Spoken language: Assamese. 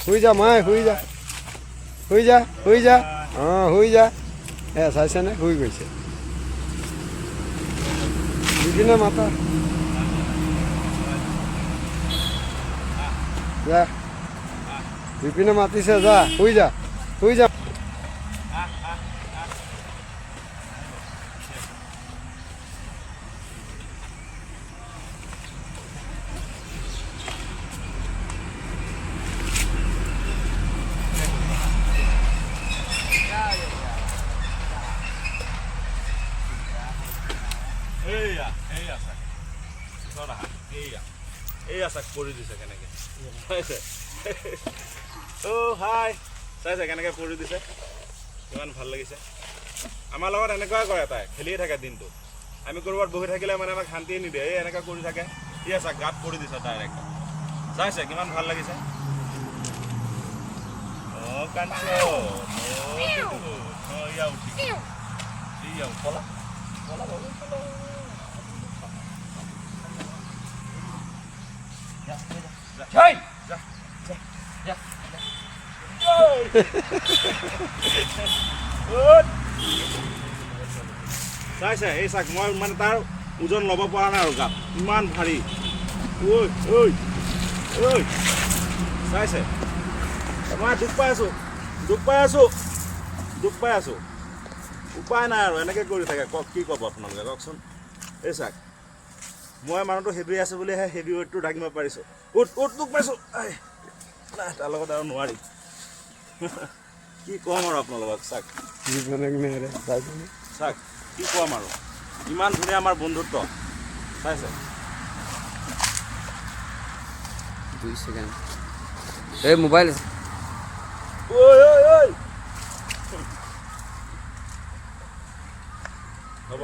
শুই যা মায়ে শুই যা অঁ শুই যা চাইছেনে শুই গৈছে বিপিনে মাতা যা বিপিনে মাতিছে যা শুই যা এইয়া চাক পৰি দিছে কেনেকে চাইছে অ' হাই চাইছে কেনেকে পৰি দিছে কিমান ভাল লাগিছে আমাৰ লগত এনেকুৱাই কৰে তাই খেলিয়ে থাকে দিনটো আমি ক'ৰবাত বহি থাকিলে মানে আমাক শান্তিয়ে নিদিয়ে এই এনেকুৱা কৰি থাকে ইয়া চাক গাত পৰি দিছে ডাইৰেক্ট চাইছে কিমান ভাল লাগিছে অ' কাঞ্চ ইয়া উঠি ইয়া পলা চাইছে এই চাক মই মানে তাৰ ওজন ল'ব পৰা নাই আৰু গাত ইমান ভাৰী চাইছে মই দুখ পাই আছো উপায় নাই আৰু এনেকৈ কৰি থাকে কওক কি ক'ব আপোনালোকে কওকচোন এই চাক মই মানুহটো হেভি আছোঁ বুলিহে হেভি ৱেইটটো দাঙিব পাৰিছোঁ দুখ পাইছোঁ নাই তাৰ লগত আৰু নোৱাৰি কি ক'ম আৰু আপোনালোকক চাক চাক কি ক'ম আৰু ইমান ধুনীয়া আমাৰ বন্ধুত্ব চাইছে 2 সেকেন্ড এই মোবাইল হ'ব